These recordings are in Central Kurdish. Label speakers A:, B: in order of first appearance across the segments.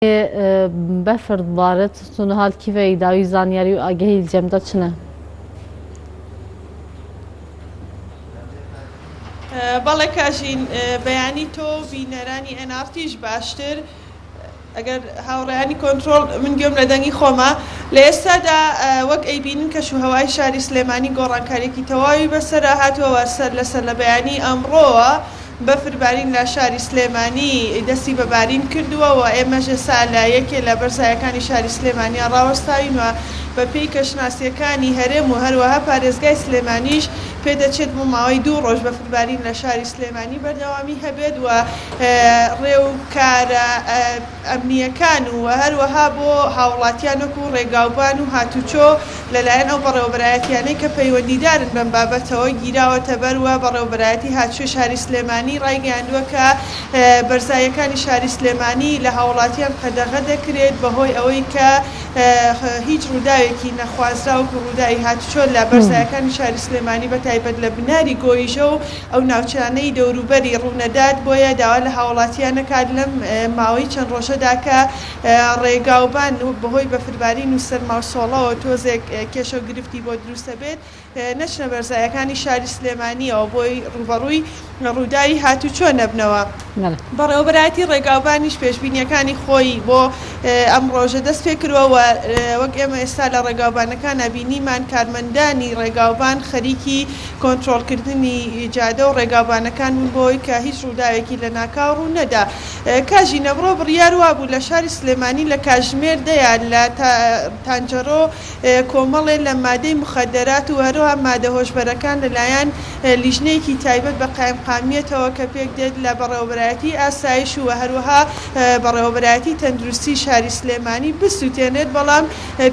A: بفرض بارد سنهال كيفي داوي زانياري و آگهی الجمدة چنه؟
B: بەڵێ کاژین بەیانی تۆ بینەرانی NRTش باشتر ئەگەر هاوڕێیانی کۆنتڕۆڵ من گوێم لە دەنگی خۆمە لە ئێستادا وەک ئەیبینن کەشوهەوای شاری سلێمانی گۆڕانکاریەکی تەواوی بەسەرا هاتووە لەسەر لە بەیانی ئەمڕۆوە بەفربارین لە شاری سلێمانی دەستی بەبارین کردووە و ئێمەش ئێستا لە یەکێ لە بەرزایەکانی شاری سلێمانیان ڕاوەستاوینەوە بە پێی کەشناسیەکانی هەرێم و هەروەها پارێزگای سلێمانیش پێدەچێت بۆ ماوەی 2 ڕۆژ بەفربارین لە شاری سلێمانی بەردەوامی هەبێت و ڕێو کارە ئەمنیەکان و هەروەها بۆ هاوڵاتیان وەکو ڕێگاوبان و هاتوچۆ لەلایەن ئەو بەڕێوەبەرایەتیانەی کە پەیوەندیدارن بەم بابەتەوە گیراوەتە بەروە بەڕێوەبەرایەتی هاتوچۆ شاری سلێمانی ڕایگەیاندووە کە بەرزایەکانی شاری سلێمانی لە هاوڵاتیان قەدەغە دەکرێت بەهۆی ئەوەی کە هیچ ڕووداوێکی نەخوازرا و ڕووداوی هاتوچۆ لە بەرزایەکانی شاری سلێمانی بەتایبەت لە بناری گۆیژە و ئەو ناوچانەی دەوروبەری ڕوونەدات بۆیە داوا لە هاوڵاتیانەکات لەم ماوەی چەند ڕۆژەدا کە ڕێگاوبان بەهۆی بەفربارین و سەرماوسۆڵەوە تۆزێک کێشە و گرفتی بۆ دروستە بێت نەچنە بەرزایەکانی شاری سلێمانیەوە بۆی ڕوبەڕووی ڕووداوی هاتوچۆ نەبنەوە بەڕێوەبەرایەتی ڕێگاوبانیش پێشبینیەکانی خۆی بۆ ئەم ڕۆژە دەست پێ کردووە وەک ئێمە ئێستا لە ڕێگاوبانەکان نبینیمان کارمەندانی ڕێگاوبان خەریکی کۆنتڕۆڵکردنی جادە و ڕێگاوبانەکان بۆی کە هیچ ڕووداوێکی لە ناکاو ڕوو نەدا کاژی نەبڕۆ بڕیار وا بوو لە شاری سلێمانی لە کاژمێر دەیان لە تانجەرۆ کۆمەڵێ لە مادەی مخەدەرات و هەروەها مادە هۆشبەرەکان لەلایەن لیژنەیەکی تایبەت بە قایمقامیەتەوە کە پێک دێت لە بەڕێوەبەرایەتی ئاسایش و هەروەها بەڕێوەبەرایەتی تەندروستی شاری سلێمانی بسووتێنێت بەڵام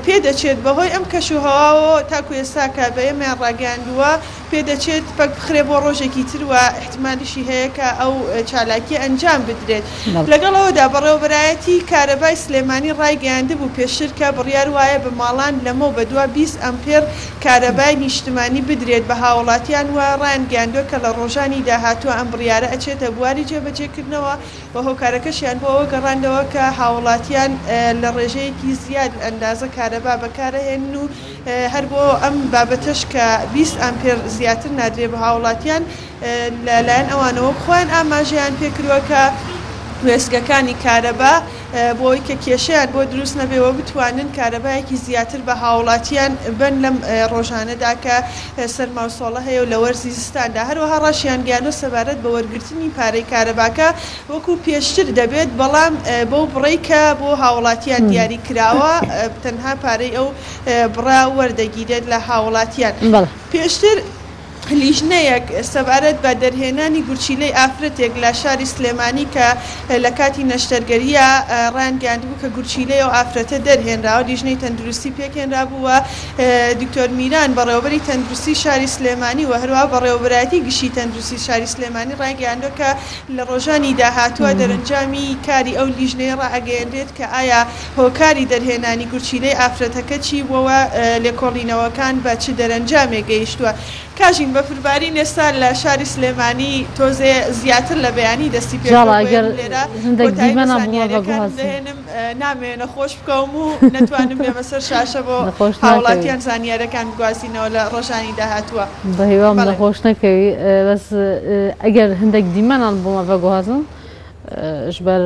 B: پێدەچێت بەهۆی ئەم کەشوهەواوە تاکو ئێستا کە بە ئێمەیان ڕاگەیاندووە پێدەچێت پەک بخرێ بۆ ڕۆژێکی تروە احتمالیشی هەیە کە ئەو چالاکی ئەنجام بدرێت لەگەڵەوەدا بەڕێوەبەرایەتی کارەبای سلێمانی ڕایگەیاندبوو پێشتر کە بڕیار وایە بە ماڵان لەمە بە 20 ئەمپێر کارەبای نیشتمانی بدرێت بە هاوڵاتیان وە ڕایانگەیاندووە کە لە ڕۆژانی داهاتووە ئەم بڕیارە ئەچێتە بواری جێبەجێکردنەوە بە هۆکارەکەشیان بۆەوە گەڕاندەوە کە هاوڵاتیان لە ڕێژەیەکی زیاد ئەندازە کارەبا بەکارەهێن و هەر بۆ ئەم بابەتەش کە 20 ئەمپێر زیاتر نادرێت بە هاوڵاتیان لەلایەن ئەوانەوە خۆیان ئاماژەیان پێکردووە کە وێستگەکانی کارەبا بۆی کە کێشەیان بۆ دروست نەبێەوە بتوانن کارەبایەکی زیاتر بە هاوڵاتیان بن لەم ڕۆژانەدا کە سەرماوسۆڵە هەیە و لە وەرزی زستاندا هەروەها ڕاشیان گیانۆ سەبارەت بە وەرگرتنی پارەی کارەباکە وەکو پێشتر دەبێت بەڵام بەو بڕی کە بۆ هاوڵاتیان دیاری کراوە تەنها پارەی ئەو بڕا وەردەگیرێت لە هاوڵاتیان پێشتر لیژنەیەک سەبارەت بە دەرهێنانی گورچیلەی ئافرەتێک لە شاری سلێمانی کە لە کاتی نەشتەرگەریە ڕایانگەیاندبوو کە گورچیلەی ئەو ئافرەتە دەرهێنراوە لیژنەی تەندروستی پێکهێنرابووە دکتۆر میران بەڕێوەبەری تەندروستی شاری سلێمانی و هەروەها بەڕێوەبەرایەتی گشتی تەندروستی شاری سلێمانی ڕایگەیاندووە کە لە ڕۆژانی داهاتووە دەرەنجامی کاری ئەو لیژنەی ڕائەگەیەندرێت کە ئایا هۆکاری دەرهێنانی گورچیلەی ئافرەتەکە چی بووە لێکۆڵینەوەکان بە چ دەرەنجامێک گەیشتووە کاژین بەفربارین ئێستا لە شاری سلێمانی تۆزێ زیاتر لە بەیانی دەستی پێدەهێنم نامێ نەخۆش بکەم و نەتوانم بێمە سەر شاشە بۆ هاوڵاتیان زانیارەکان بگوازینەوە لە ڕۆژانی داهاتووە
A: بەهیوام نەخۆش نەکەوی بەس ئەگەر هەندێک دیمەنان بۆمە بەگوازن ژبەر